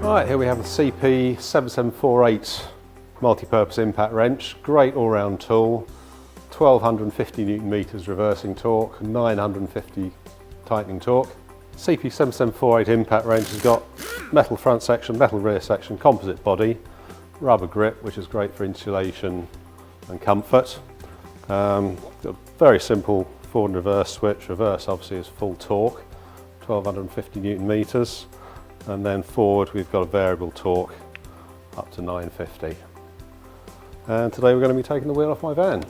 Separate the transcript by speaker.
Speaker 1: Right, here we have the CP7748 multi-purpose impact wrench. Great all-round tool, 1250 Newton meters reversing torque, 950 tightening torque. CP7748 impact wrench has got metal front section, metal rear section, composite body, rubber grip, which is great for insulation and comfort. Got a very simple forward and reverse switch. Reverse obviously is full torque, 1250 Newton meters. And then forward we've got a variable torque up to 950. And today we're going to be taking the wheel off my van.